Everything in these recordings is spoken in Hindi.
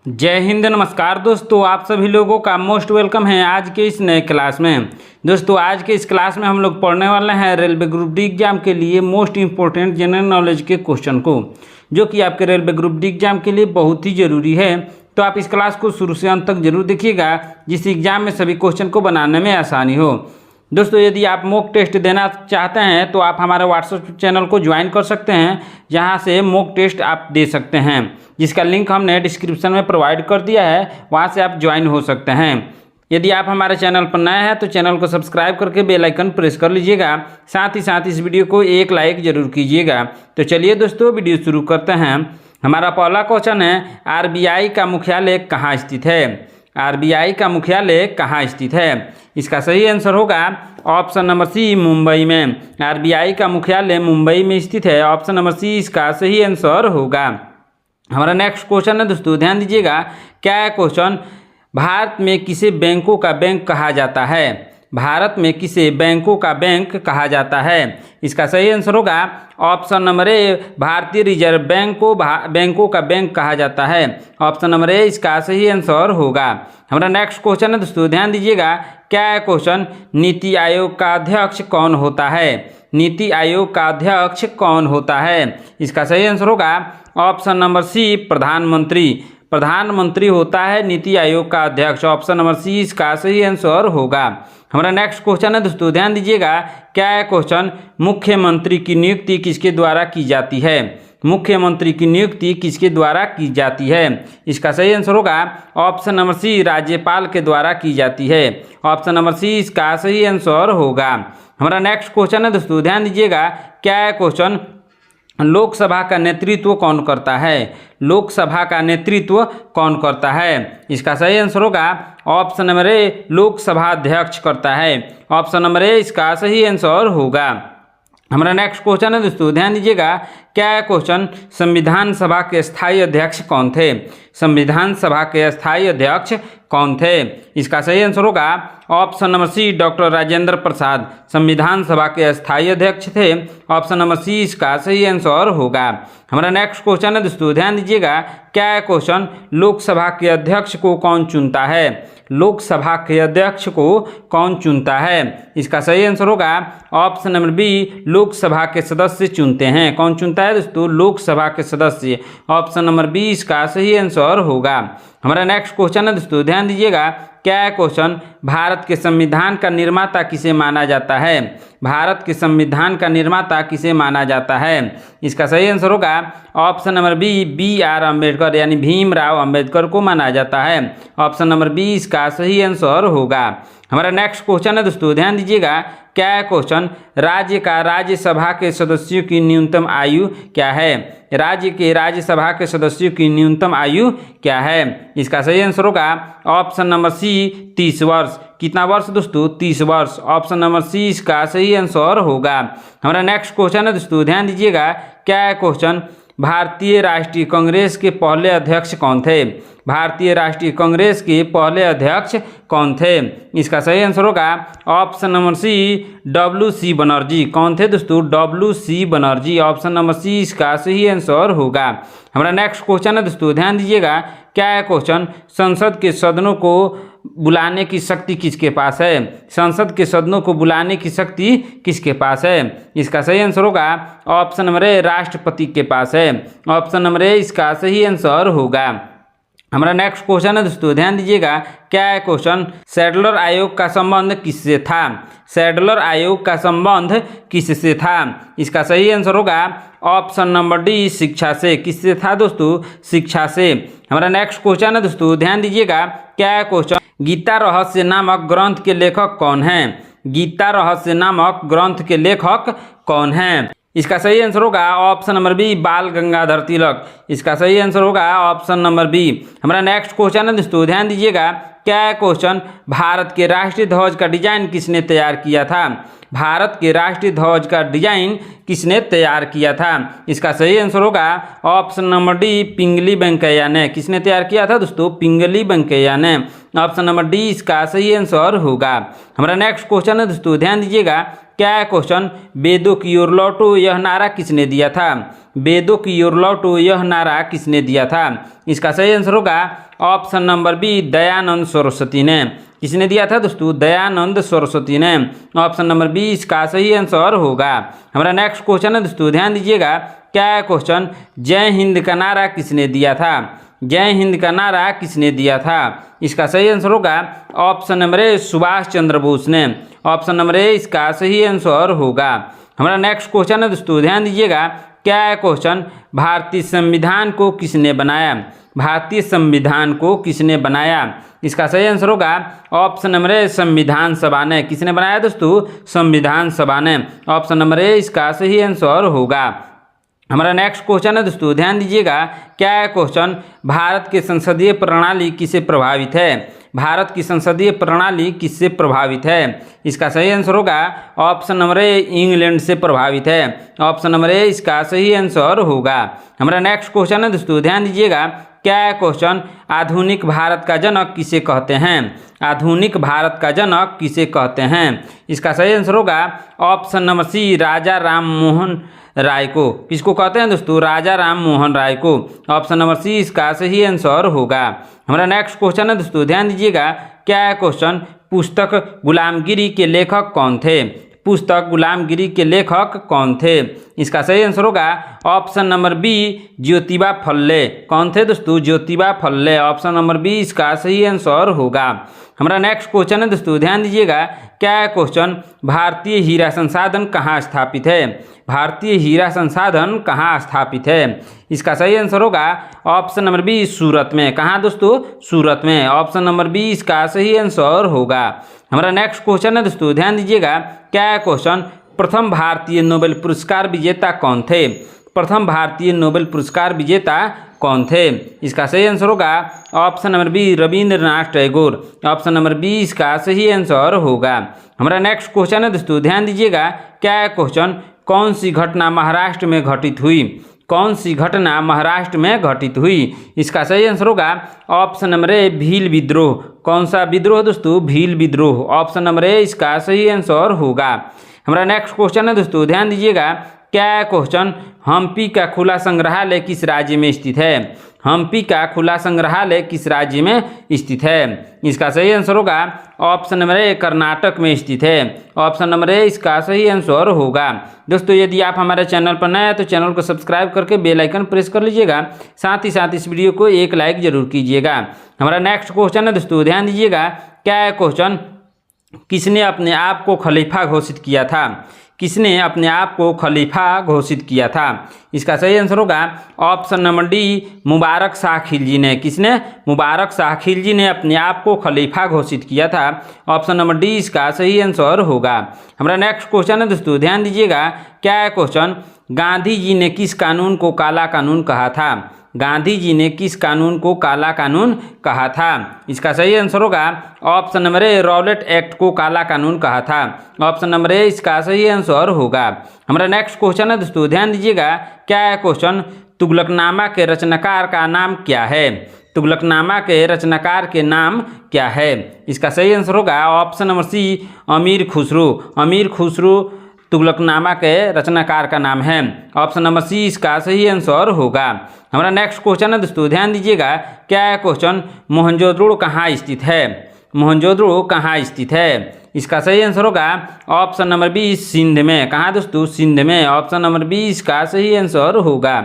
जय हिंद। नमस्कार दोस्तों, आप सभी लोगों का मोस्ट वेलकम है आज के इस नए क्लास में। दोस्तों आज के इस क्लास में हम लोग पढ़ने वाले हैं रेलवे ग्रुप डी एग्जाम के लिए मोस्ट इंपॉर्टेंट जनरल नॉलेज के क्वेश्चन को, जो कि आपके रेलवे ग्रुप डी एग्जाम के लिए बहुत ही ज़रूरी है। तो आप इस क्लास को शुरू से अंत तक जरूर देखिएगा, जिस एग्जाम में सभी क्वेश्चन को बनाने में आसानी हो। दोस्तों यदि आप मॉक टेस्ट देना चाहते हैं तो आप हमारे व्हाट्सएप चैनल को ज्वाइन कर सकते हैं, जहां से मॉक टेस्ट आप दे सकते हैं, जिसका लिंक हमने डिस्क्रिप्शन में प्रोवाइड कर दिया है, वहां से आप ज्वाइन हो सकते हैं। यदि आप हमारे चैनल पर नए हैं तो चैनल को सब्सक्राइब करके बेल आइकन प्रेस कर लीजिएगा, साथ ही साथ इस वीडियो को एक लाइक जरूर कीजिएगा। तो चलिए दोस्तों वीडियो शुरू करते हैं। हमारा पहला क्वेश्चन है, आरबीआई का मुख्यालय कहाँ स्थित है? आरबीआई का मुख्यालय कहाँ स्थित है? इसका सही आंसर होगा ऑप्शन नंबर सी, मुंबई में। आरबीआई का मुख्यालय मुंबई में स्थित है। ऑप्शन नंबर सी इसका सही आंसर होगा। हमारा नेक्स्ट क्वेश्चन है दोस्तों, ध्यान दीजिएगा। क्या है क्वेश्चन? भारत में किसे बैंकों का बैंक कहा जाता है? भारत में किसे बैंकों का बैंक कहा जाता है? इसका सही आंसर होगा ऑप्शन नंबर ए, भारतीय रिजर्व बैंक को बैंकों का बैंक कहा जाता है। ऑप्शन नंबर ए इसका सही आंसर होगा। हमारा नेक्स्ट क्वेश्चन है दोस्तों, ध्यान दीजिएगा। क्या है क्वेश्चन? नीति आयोग का अध्यक्ष कौन होता है? नीति आयोग का अध्यक्ष कौन होता है? इसका सही आंसर होगा ऑप्शन नंबर सी, प्रधानमंत्री। प्रधानमंत्री होता है नीति आयोग का अध्यक्ष। ऑप्शन नंबर सी इसका सही आंसर होगा। हमारा नेक्स्ट क्वेश्चन है दोस्तों, ध्यान दीजिएगा। क्या है क्वेश्चन? मुख्यमंत्री की नियुक्ति किसके द्वारा की जाती है? मुख्यमंत्री की नियुक्ति किसके द्वारा की जाती है? इसका सही आंसर होगा ऑप्शन नंबर सी, राज्यपाल के द्वारा की जाती है। ऑप्शन नंबर सी इसका सही आंसर होगा। हमारा नेक्स्ट क्वेश्चन है दोस्तों, ध्यान दीजिएगा। क्या है क्वेश्चन? लोकसभा का नेतृत्व कौन करता है? लोकसभा का नेतृत्व कौन करता है? इसका सही आंसर होगा ऑप्शन नंबर ए, लोकसभा अध्यक्ष करता है। ऑप्शन नंबर ए इसका सही आंसर होगा। हमारा नेक्स्ट क्वेश्चन है दोस्तों, ध्यान दीजिएगा। क्या है क्वेश्चन? संविधान सभा के स्थायी अध्यक्ष कौन थे? संविधान सभा के स्थायी अध्यक्ष कौन थे? इसका सही आंसर होगा option number C, doctor Rajendra Prasad संविधान सभा के स्थायी अध्यक्ष थे। ऑप्शन नंबर सी इसका सही आंसर होगा। हमारा नेक्स्ट क्वेश्चन है दोस्तों, ध्यान दीजिएगा। क्या है क्वेश्चन? लोकसभा के अध्यक्ष को कौन चुनता है? लोकसभा के अध्यक्ष को कौन चुनता है? इसका सही आंसर होगा ऑप्शन नंबर बी, लोकसभा के सदस्य चुनते हैं। कौन चुनता है दोस्तों? लोकसभा के सदस्य। ऑप्शन नंबर बी इसका सही आंसर होगा। हमारा नेक्स्ट क्वेश्चन है दोस्तों, ध्यान दीजिएगा। क्या है क्वेश्चन? भारत के संविधान का निर्माता किसे माना जाता है? भारत के संविधान का निर्माता किसे माना जाता है? इसका सही आंसर होगा option number B, BR Ambedkar, यानी भीमराव अम्बेडकर को माना जाता है। ऑप्शन नंबर बी इसका सही आंसर होगा। हमारा नेक्स्ट क्वेश्चन है दोस्तों, ध्यान दीजिएगा। क्या है क्वेश्चन? राज्यसभा के सदस्यों की न्यूनतम आयु क्या है? राज्यसभा के सदस्यों की न्यूनतम आयु क्या है? इसका सही आंसर होगा ऑप्शन नंबर सी, 30 वर्ष। कितना वर्ष दोस्तों? 30 वर्ष। ऑप्शन नंबर सी इसका सही आंसर होगा। हमारा नेक्स्ट क्वेश्चन है दोस्तों, ध्यान दीजिएगा। क्या है क्वेश्चन? भारतीय राष्ट्रीय कांग्रेस के पहले अध्यक्ष कौन थे? भारतीय राष्ट्रीय कांग्रेस के पहले अध्यक्ष कौन थे? इसका सही आंसर होगा option number C, WC Banerjee. कौन थे दोस्तों? WC Banerjee. Option number C इसका सही आंसर होगा। हमारा नेक्स्ट क्वेश्चन है दोस्तों, ध्यान दीजिएगा। क्या है क्वेश्चन? संसद के सदनों को बुलाने की शक्ति किसके पास है? संसद के सदनों को बुलाने की शक्ति किसके पास है? इसका सही आंसर होगा ऑप्शन नंबर ए, राष्ट्रपति के पास है। ऑप्शन नंबर ए इसका सही आंसर होगा। हमारा नेक्स्ट क्वेश्चन है दोस्तों, ध्यान दीजिएगा। क्या है क्वेश्चन? सैडलर आयोग का संबंध किससे था? सैडलर आयोग का संबंध किससे था? इसका सही आंसर होगा ऑप्शन नंबर डी, शिक्षा से। किससे था दोस्तों? शिक्षा से। हमारा नेक्स्ट क्वेश्चन है दोस्तों, ध्यान दीजिएगा। क्या है क्वेश्चन? गीता रहस्य नामक ग्रंथ के लेखक कौन हैं? गीता रहस्य नामक ग्रंथ के लेखक कौन हैं? इसका सही आंसर होगा ऑप्शन नंबर बी, बाल गंगाधर तिलक। इसका सही आंसर होगा ऑप्शन नंबर बी। हमारा नेक्स्ट क्वेश्चन है दोस्तों, ध्यान दीजिएगा। क्या है क्वेश्चन? भारत के राष्ट्रीय ध्वज का डिजाइन किसने तैयार किया था? भारत के राष्ट्रीय ध्वज का डिजाइन किसने तैयार किया था? इसका सही आंसर होगा ऑप्शन नंबर डी, पिंगली वेंकैया ने। किसने तैयार किया था दोस्तों? पिंगली वेंकैया ने। ऑप्शन नंबर डी इसका सही आंसर होगा। हमारा नेक्स्ट क्वेश्चन है दोस्तों, ध्यान दीजिएगा। क्या है क्वेश्चन? वेदों की ओर लौटो यह नारा किसने दिया था? वेदों की ओर लौटो यह नारा किसने दिया था? इसका सही आंसर होगा option number B, Dayanand Saraswati ने। किसने दिया था दोस्तों? दयानंद सरस्वती ने। ऑप्शन नंबर बी इसका सही आंसर होगा। हमारा नेक्स्ट क्वेश्चन है दोस्तों, ध्यान दीजिएगा। क्या है क्वेश्चन? जय हिंद का नारा किसने दिया था? जय हिंद का नारा किसने दिया था? इसका सही आंसर होगा ऑप्शन नंबर ए, सुभाष चंद्र बोस ने। ऑप्शन नंबर ए इसका सही आंसर होगा। हमारा नेक्स्ट क्वेश्चन है दोस्तों, ध्यान दीजिएगा। क्या है क्वेश्चन? भारतीय संविधान को किसने बनाया? भारतीय संविधान को किसने बनाया? इसका सही आंसर होगा ऑप्शन नंबर ए, संविधान सभा ने। किसने बनाया दोस्तों? संविधान सभा ने। ऑप्शन नंबर ए इसका सही आंसर होगा। हमारा नेक्स्ट क्वेश्चन है दोस्तों, ध्यान दीजिएगा। क्या है क्वेश्चन? भारत की संसदीय प्रणाली किससे प्रभावित है? भारत की संसदीय प्रणाली किससे प्रभावित है? इसका सही आंसर होगा ऑप्शन नंबर ए, इंग्लैंड से प्रभावित है। ऑप्शन नंबर ए इसका सही आंसर होगा। हमारा नेक्स्ट क्वेश्चन है दोस्तों, ध्यान दीजिएगा। क्या है क्वेश्चन? आधुनिक भारत का जनक किसे कहते हैं? आधुनिक भारत का जनक किसे कहते हैं? इसका सही आंसर होगा ऑप्शन नंबर सी, राजा राम मोहन राय को। किसको कहते हैं दोस्तों? राजा राम मोहन राय को। ऑप्शन नंबर सी इसका सही आंसर होगा। हमारा नेक्स्ट क्वेश्चन है दोस्तों, ध्यान दीजिएगा। क्या है क्वेश्चन? पुस्तक गुलामगिरी के लेखक कौन थे? पुस्तक गुलामगिरी के लेखक कौन थे? इसका सही आंसर होगा ऑप्शन नंबर बी, ज्योतिबा फुल्ले। कौन थे दोस्तों? ज्योतिबा फुल्ले। ऑप्शन नंबर बी इसका सही आंसर होगा। हमारा नेक्स्ट क्वेश्चन है दोस्तों, ध्यान दीजिएगा। क्या है क्वेश्चन? भारतीय हीरा संसाधन कहाँ स्थापित है? भारतीय हीरा संसाधन कहाँ स्थापित है? इसका सही आंसर होगा ऑप्शन नंबर बी, सूरत में। कहाँ दोस्तों? सूरत में। ऑप्शन नंबर बी इसका सही आंसर होगा। हमारा नेक्स्ट क्वेश्चन है दोस्तों, ध्यान दीजिएगा। क्या है क्वेश्चन? प्रथम भारतीय नोबेल पुरस्कार विजेता कौन थे? प्रथम भारतीय नोबेल पुरस्कार विजेता कौन थे? इसका सही आंसर होगा option number B, Rabindranath Tagore. Option number B इसका सही आंसर होगा। हमारा नेक्स्ट क्वेश्चन है दोस्तों, ध्यान दीजिएगा। क्या है क्वेश्चन? कौन सी घटना महाराष्ट्र में घटित हुई? कौन सी घटना महाराष्ट्र में घटित हुई? इसका सही आंसर होगा ऑप्शन नंबर ए, भील विद्रोह। कौन सा विद्रोह दोस्तों? भील विद्रोह। ऑप्शन नंबर ए इसका सही आंसर होगा। हमारा नेक्स्ट क्वेश्चन है दोस्तों, ध्यान दीजिएगा। क्या है क्वेश्चन? हम्पी का खुला संग्रहालय किस राज्य में स्थित है? हम्पी का खुला संग्रहालय किस राज्य में स्थित है? इसका सही आंसर होगा ऑप्शन नंबर ए, कर्नाटक में स्थित है। ऑप्शन नंबर ए इसका सही आंसर होगा। दोस्तों यदि आप हमारे चैनल पर नए हैं तो चैनल को सब्सक्राइब करके बेल आइकन प्रेस कर लीजिएगा। साथ ही साथ इस वीडियो को एक लाइक जरूर कीजिएगा। हमारा नेक्स्ट क्वेश्चन है दोस्तों, ध्यान दीजिएगा। क्या है क्वेश्चन? किसने अपने आप को खलीफा घोषित किया था? किसने अपने आप को खलीफा घोषित किया था? इसका सही आंसर होगा option number D, Mubarak Shah Khilji ने। किसने? मुबारक शाह खिलजी ने अपने आप को खलीफा घोषित किया था। ऑप्शन नंबर डी इसका सही आंसर होगा। हमारा नेक्स्ट क्वेश्चन है दोस्तों, ध्यान दीजिएगा। क्या है क्वेश्चन? गांधी जी ने किस कानून को काला कानून कहा था? गांधी जी ने किस कानून को काला कानून कहा था? इसका सही आंसर होगा ऑप्शन नंबर ए, रॉलेट एक्ट को काला कानून कहा था। ऑप्शन नंबर ए इसका सही आंसर होगा। हमारा नेक्स्ट क्वेश्चन है दोस्तों, ध्यान दीजिएगा। क्या है क्वेश्चन? तुगलकनामा के रचनाकार का नाम क्या है? तुगलकनामा के रचनाकार के नाम क्या है? इसका सही आंसर होगा ऑप्शन नंबर सी, अमीर खुसरो। अमीर खुसरो तुगलकनामा के रचनाकार का नाम है। ऑप्शन नंबर सी इसका सही आंसर होगा। हमारा नेक्स्ट क्वेश्चन है दोस्तों, ध्यान दीजिएगा। क्या है क्वेश्चन? मोहनजोदड़ो कहाँ स्थित है? मोहनजोदड़ो कहाँ स्थित है? इसका सही आंसर होगा ऑप्शन नंबर बी, सिंध में। कहाँ दोस्तों? सिंध में। ऑप्शन नंबर बी इसका सही आंसर होगा।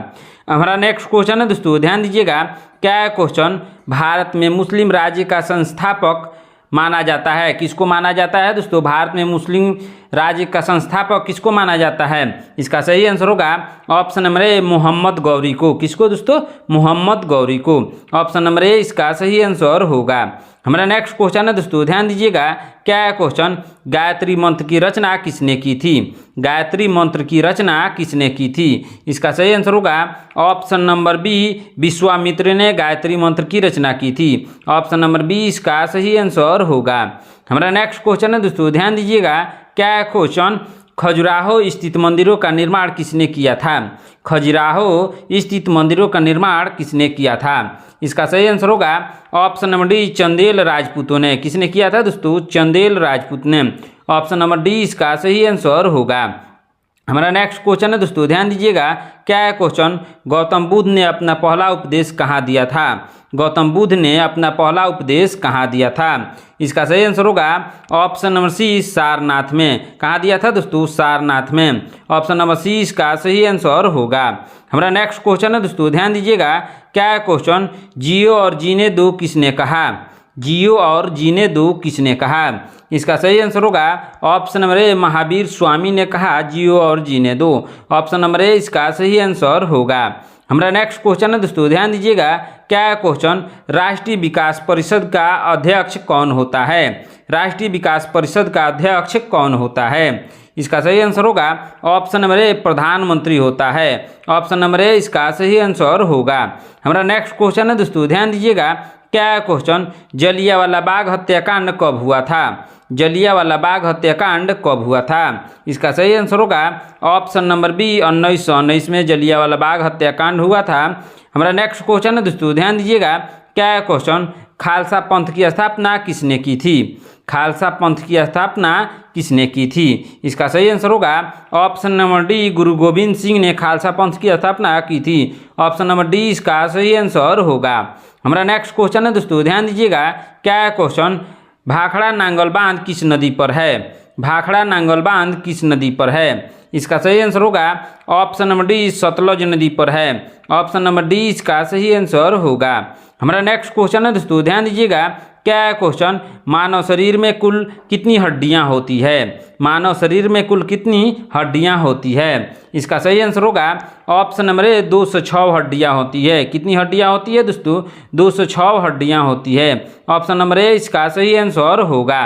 हमारा नेक्स्ट क्वेश्चन है दोस्तों, ध्यान दीजिएगा। क्या है क्वेश्चन? भारत में मुस्लिम राज्य का संस्थापक माना जाता है। किसको माना जाता है दोस्तों? भारत में मुस्लिम राज्य का संस्थापक किसको माना जाता है? इसका सही आंसर होगा option number A, Mohammad Ghori को। किसको दोस्तों? मोहम्मद गौरी को। ऑप्शन नंबर ए इसका सही आंसर होगा। हमारा नेक्स्ट क्वेश्चन है दोस्तों, ध्यान दीजिएगा। क्या है क्वेश्चन? गायत्री मंत्र की रचना किसने की थी? गायत्री मंत्र की रचना किसने की थी? इसका सही आंसर होगा ऑप्शन नंबर बी, विश्वामित्र ने गायत्री मंत्र की रचना की थी। ऑप्शन नंबर बी इसका सही आंसर होगा। हमारा नेक्स्ट क्वेश्चन है दोस्तों, ध्यान दीजिएगा। क्या है क्वेश्चन? खजुराहो स्थित मंदिरों का निर्माण किसने किया था? खजुराहो स्थित मंदिरों का निर्माण किसने किया था? इसका सही आंसर होगा ऑप्शन नंबर डी, चंदेल राजपूतों ने। किसने किया था दोस्तों? चंदेल राजपूत ने। ऑप्शन नंबर डी इसका सही आंसर होगा। हमारा नेक्स्ट क्वेश्चन है दोस्तों, ध्यान दीजिएगा, क्या है क्वेश्चन, गौतम बुद्ध ने अपना पहला उपदेश कहाँ दिया था? गौतम बुद्ध ने अपना पहला उपदेश कहाँ दिया था? इसका सही आंसर होगा ऑप्शन नंबर सी, सारनाथ में। कहाँ दिया था दोस्तों? सारनाथ में। ऑप्शन नंबर सी इसका सही आंसर होगा। हमारा नेक्स्ट क्वेश्चन है दोस्तों, ध्यान दीजिएगा, क्या है क्वेश्चन, जियो और जीने दो किसने कहा? जियो और जीने दो किसने कहा? इसका सही आंसर होगा ऑप्शन नंबर ए, महावीर स्वामी ने कहा जियो और जीने दो। ऑप्शन नंबर ए इसका सही आंसर होगा। हमारा नेक्स्ट क्वेश्चन है दोस्तों, ध्यान दीजिएगा, क्या है क्वेश्चन, राष्ट्रीय विकास परिषद का अध्यक्ष कौन होता है? राष्ट्रीय विकास परिषद का अध्यक्ष कौन होता है? इसका सही आंसर होगा ऑप्शन नंबर ए, प्रधानमंत्री होता है। ऑप्शन नंबर ए इसका सही आंसर होगा। हमारा नेक्स्ट क्वेश्चन है दोस्तों, ध्यान दीजिएगा, क्या है क्वेश्चन, जलियांवाला बाग हत्याकांड कब हुआ था? जलियांवाला बाग हत्याकांड कब हुआ था? इसका सही आंसर होगा ऑप्शन नंबर बी, 1919 में जलियांवाला बाग हत्याकांड हुआ था। हमारा नेक्स्ट क्वेश्चन है दोस्तों, ध्यान दीजिएगा, क्या है क्वेश्चन, खालसा पंथ की स्थापना किसने की थी? खालसा पंथ की स्थापना किसने की थी? इसका सही आंसर होगा ऑप्शन नंबर डी, गुरु गोविंद सिंह ने खालसा पंथ की स्थापना की थी। ऑप्शन नंबर डी इसका सही आंसर होगा। हमारा नेक्स्ट क्वेश्चन है दोस्तों, ध्यान दीजिएगा, क्या है क्वेश्चन, भाखड़ा नांगल बांध किस नदी पर है? भाखड़ा नांगल बांध किस नदी पर है? इसका सही आंसर होगा ऑप्शन नंबर डी, सतलज नदी पर है। ऑप्शन नंबर डी इसका सही आंसर होगा। हमारा नेक्स्ट क्वेश्चन है दोस्तों, ध्यान दीजिएगा, क्या है क्वेश्चन, मानव शरीर में कुल कितनी हड्डियां होती है? मानव शरीर में कुल कितनी हड्डियां होती है? इसका सही आंसर होगा ऑप्शन नंबर ए, 206 हड्डियां होती है। कितनी हड्डियां होती है दोस्तों? 206 हड्डियां होती है। ऑप्शन नंबर ए इसका सही आंसर होगा।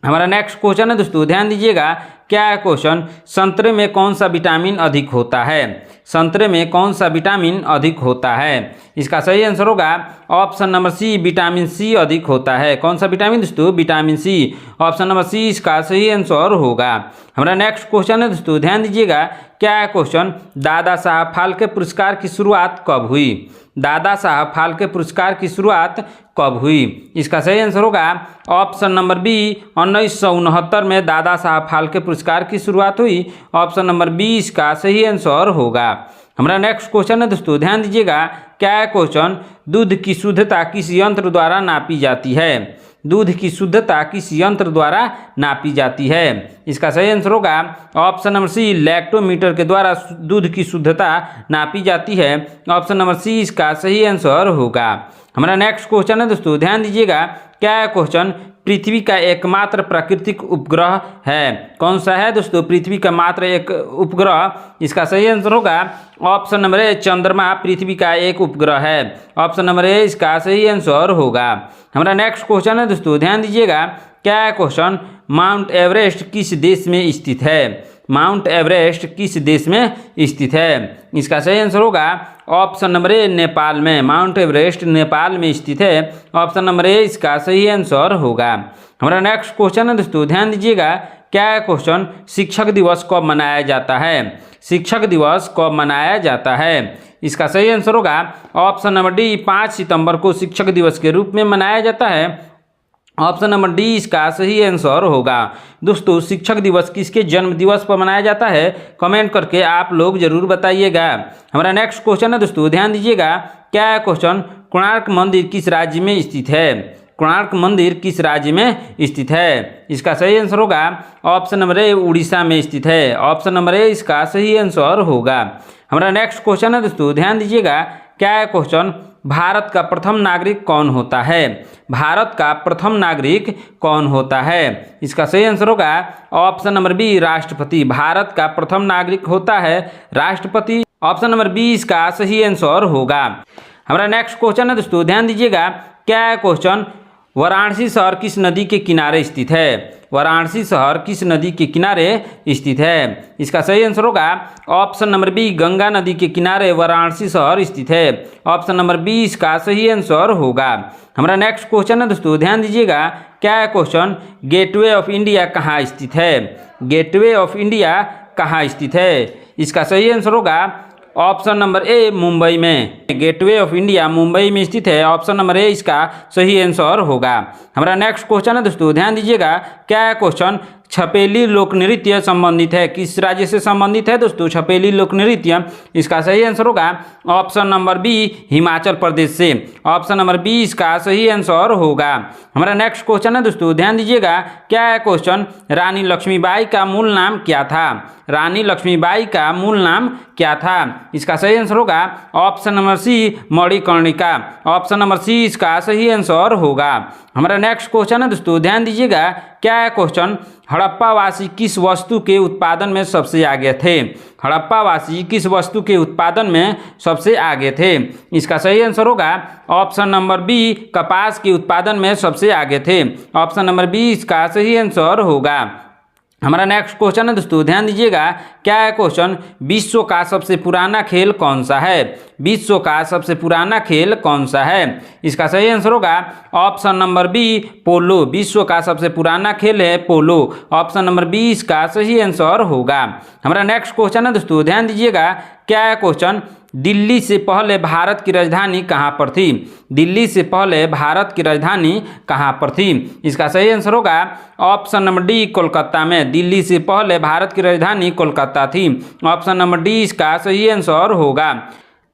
हमारा नेक्स्ट क्वेश्चन है दोस्तों, ध्यान दीजिएगा, क्या है क्वेश्चन, संतरे में कौन सा विटामिन अधिक होता है? संतरे में कौन सा विटामिन अधिक होता है? इसका सही आंसर होगा option number C, vitamin C अधिक होता है। कौन सा विटामिन दोस्तों? Vitamin C. Option number C इसका सही आंसर होगा। हमारा नेक्स्ट क्वेश्चन है दोस्तों, ध्यान दीजिएगा, क्या है क्वेश्चन, दादा साहब फाल्के पुरस्कार की शुरुआत कब हुई? दादा साहब फाल्के पुरस्कार की शुरुआत कब हुई? इसका सही आंसर होगा ऑप्शन नंबर बी, 1969 में दादा साहब फाल्के पुरस्कार की शुरुआत हुई। ऑप्शन नंबर बी इसका सही आंसर होगा। हमारा नेक्स्ट क्वेश्चन है दोस्तों, ध्यान दीजिएगा, क्या है क्वेश्चन, दूध की शुद्धता किस यंत्र द्वारा नापी जाती है? दूध की शुद्धता किस यंत्र द्वारा नापी जाती है? इसका सही आंसर होगा ऑप्शन नंबर सी, लैक्टोमीटर के द्वारा दूध की शुद्धता नापी जाती है। ऑप्शन नंबर सी इसका सही आंसर होगा। हमारा नेक्स्ट क्वेश्चन है दोस्तों, ध्यान दीजिएगा, क्या है क्वेश्चन, पृथ्वी का एकमात्र प्राकृतिक उपग्रह है? कौन सा है दोस्तों पृथ्वी का मात्र एक उपग्रह? इसका सही आंसर होगा ऑप्शन नंबर ए, चंद्रमा पृथ्वी का एक उपग्रह है। ऑप्शन नंबर ए इसका सही आंसर होगा। हमारा नेक्स्ट क्वेश्चन है दोस्तों, ध्यान दीजिएगा, क्या है क्वेश्चन, माउंट एवरेस्ट किस देश में स्थित है? माउंट एवरेस्ट किस देश में स्थित है? इसका सही आंसर होगा ऑप्शन नंबर ए, नेपाल में। माउंट एवरेस्ट नेपाल में स्थित है। ऑप्शन नंबर ए इसका सही आंसर होगा। हमारा नेक्स्ट क्वेश्चन है दोस्तों, ध्यान दीजिएगा, क्या है क्वेश्चन, शिक्षक दिवस कब मनाया जाता है? शिक्षक दिवस कब मनाया जाता है? इसका सही आंसर होगा ऑप्शन नंबर डी, 5 सितंबर को शिक्षक दिवस के रूप में मनाया जाता है। ऑप्शन नंबर डी इसका सही आंसर होगा। दोस्तों, शिक्षक दिवस किसके जन्म दिवस पर मनाया जाता है? कमेंट करके आप लोग जरूर बताइएगा। हमारा नेक्स्ट क्वेश्चन है दोस्तों, ध्यान दीजिएगा, क्या है क्वेश्चन, कोणार्क मंदिर किस राज्य में स्थित है? कोणार्क मंदिर किस राज्य में स्थित है? इसका सही आंसर होगा ऑप्शन नंबर ए, उड़ीसा में स्थित है। ऑप्शन नंबर ए इसका सही आंसर होगा। हमारा नेक्स्ट क्वेश्चन है दोस्तों, ध्यान दीजिएगा, क्या है क्वेश्चन, भारत का प्रथम नागरिक कौन होता है? भारत का प्रथम नागरिक कौन होता है? इसका सही आंसर होगा ऑप्शन नंबर बी, राष्ट्रपति। भारत का प्रथम नागरिक होता है राष्ट्रपति। ऑप्शन नंबर बी इसका सही आंसर होगा। हमारा नेक्स्ट क्वेश्चन है दोस्तों, ध्यान दीजिएगा, क्या है क्वेश्चन, वाराणसी शहर किस नदी के किनारे स्थित है? वाराणसी शहर किस नदी के किनारे स्थित है? इसका सही आंसर होगा ऑप्शन नंबर बी, गंगा नदी के किनारे वाराणसी शहर स्थित है। ऑप्शन नंबर बी इसका सही आंसर होगा। हमारा नेक्स्ट क्वेश्चन है दोस्तों, ध्यान दीजिएगा, क्या है क्वेश्चन, गेटवे ऑफ इंडिया कहाँ स्थित है? गेटवे ऑफ इंडिया कहाँ स्थित है? इसका सही आंसर होगा ऑप्शन नंबर ए, मुंबई में। गेटवे ऑफ इंडिया मुंबई में स्थित है। ऑप्शन नंबर ए इसका सही आंसर होगा। हमारा नेक्स्ट क्वेश्चन है दोस्तों, ध्यान दीजिएगा, क्या है क्वेश्चन, छपेली लोक नृत्य संबंधित है? किस राज्य से संबंधित है दोस्तों छपेली लोक नृत्य? इसका सही आंसर होगा option number B, Himachal Pradesh से। ऑप्शन नंबर बी इसका सही आंसर होगा। हमारा नेक्स्ट क्वेश्चन है दोस्तों, ध्यान दीजिएगा, क्या है क्वेश्चन? रानी लक्ष्मीबाई का मूल नाम क्या था? रानी लक्ष्मीबाई का मूल नाम क्या था? इसका सही आंसर होगा option number C, Manikarnika. Option number C इसका सही आंसर होगा। हमारा नेक्स्ट क्वेश्चन है दोस्तों, ध्यान दीजिएगा, क्या है क्वेश्चन? हड़प्पावासी किस वस्तु के उत्पादन में सबसे आगे थे? हड़प्पावासी किस वस्तु के उत्पादन में सबसे आगे थे? इसका सही आंसर होगा ऑप्शन नंबर बी, कपास के उत्पादन में सबसे आगे थे। ऑप्शन नंबर बी इसका सही आंसर होगा। हमारा नेक्स्ट क्वेश्चन है दोस्तों, ध्यान दीजिएगा, क्या है क्वेश्चन? विश्व का सबसे पुराना खेल कौन सा है? विश्व का सबसे पुराना खेल कौन सा है? इसका सही आंसर होगा ऑप्शन नंबर बी, पोलो। विश्व का सबसे पुराना खेल है पोलो। ऑप्शन नंबर बी इसका सही आंसर होगा। हमारा नेक्स्ट क्वेश्चन है दोस्तों, ध्यान दीजिएगा, क्या है क्वेश्चन? दिल्ली से पहले भारत की राजधानी कहाँ पर थी? दिल्ली से पहले भारत की राजधानी कहाँ पर थी? इसका सही आंसर होगा ऑप्शन नंबर डी, कोलकाता में। दिल्ली से पहले भारत की राजधानी कोलकाता थी। ऑप्शन नंबर डी इसका सही आंसर होगा।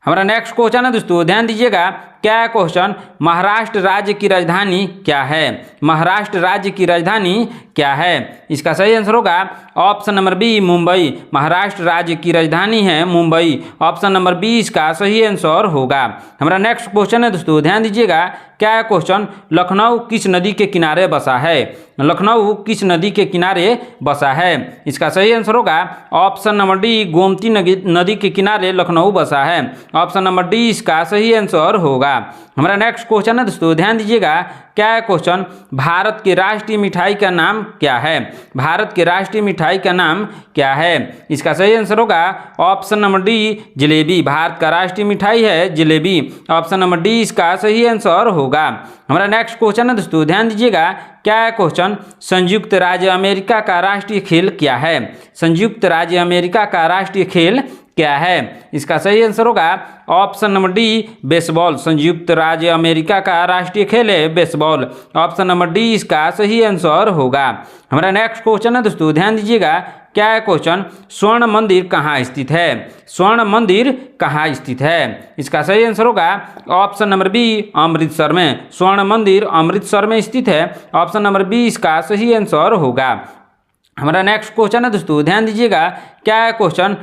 हमारा नेक्स्ट क्वेश्चन है दोस्तों, ध्यान दीजिएगा, क्या है क्वेश्चन? महाराष्ट्र राज्य की राजधानी क्या है? महाराष्ट्र राज्य की राजधानी क्या है? इसका सही आंसर होगा option number B, Mumbai. Maharashtra राज्य की राजधानी है मुंबई। ऑप्शन नंबर बी इसका सही आंसर होगा। हमारा नेक्स्ट क्वेश्चन है दोस्तों, ध्यान दीजिएगा, क्या है क्वेश्चन? लखनऊ किस नदी के किनारे बसा है? लखनऊ किस नदी के किनारे बसा है? इसका सही आंसर होगा ऑप्शन नंबर डी, गोमती नदी के किनारे लखनऊ बसा है। ऑप्शन नंबर डी इसका सही आंसर होगा। हमारा नेक्स्ट क्वेश्चन है दोस्तों, ध्यान दीजिएगा, क्या है क्वेश्चन? भारत की राष्ट्रीय मिठाई का नाम क्या है? भारत की राष्ट्रीय मिठाई का नाम क्या है? इसका सही आंसर होगा option number D, jalebi. Bharat का राष्ट्रीय मिठाई है जलेबी। ऑप्शन नंबर डी इसका सही आंसर होगा। हमारा नेक्स्ट क्वेश्चन है दोस्तों, ध्यान दीजिएगा, क्या है क्वेश्चन? संयुक्त राज्य अमेरिका का राष्ट्रीय खेल क्या है? संयुक्त राज्य अमेरिका का राष्ट्रीय खेल क्या है? इसका सही आंसर होगा ऑप्शन नंबर डी, बेसबॉल। संयुक्त राज्य अमेरिका का राष्ट्रीय खेल है बेसबॉल। ऑप्शन नंबर डी इसका सही आंसर होगा। हमारा नेक्स्ट क्वेश्चन है दोस्तों, ध्यान दीजिएगा, क्या है क्वेश्चन? स्वर्ण मंदिर कहाँ स्थित है? स्वर्ण मंदिर कहाँ स्थित है? इसका सही आंसर होगा ऑप्शन नंबर बी, अमृतसर में। स्वर्ण मंदिर अमृतसर में स्थित है। ऑप्शन नंबर बी इसका सही आंसर होगा। हमारा नेक्स्ट क्वेश्चन है दोस्तों, ध्यान दीजिएगा, क्या है क्वेश्चन?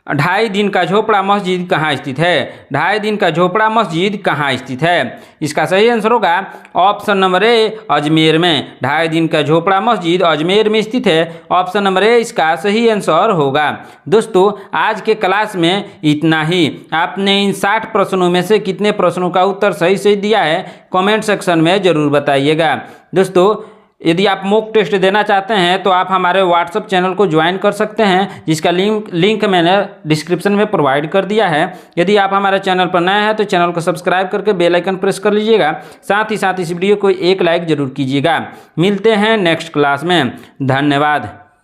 2.5 दिन का झोपड़ा मस्जिद कहाँ स्थित है? 2.5 दिन का झोपड़ा मस्जिद कहाँ स्थित है? इसका सही आंसर होगा ऑप्शन नंबर ए, अजमेर में। 2.5 दिन का झोपड़ा मस्जिद अजमेर में स्थित है। ऑप्शन नंबर ए इसका सही आंसर होगा। दोस्तों आज के क्लास में इतना ही। आपने इन 60 प्रश्नों में से कितने प्रश्नों का उत्तर सही सही दिया है कमेंट सेक्शन में ज़रूर बताइएगा। दोस्तों यदि आप मॉक टेस्ट देना चाहते हैं तो आप हमारे व्हाट्सएप चैनल को ज्वाइन कर सकते हैं, जिसका लिंक मैंने डिस्क्रिप्शन में प्रोवाइड कर दिया है। यदि आप हमारे चैनल पर नए हैं तो चैनल को सब्सक्राइब करके बेल आइकन प्रेस कर लीजिएगा। साथ ही साथ इस वीडियो को एक लाइक जरूर कीजिएगा। मिलते हैं नेक्स्ट क्लास में। धन्यवाद।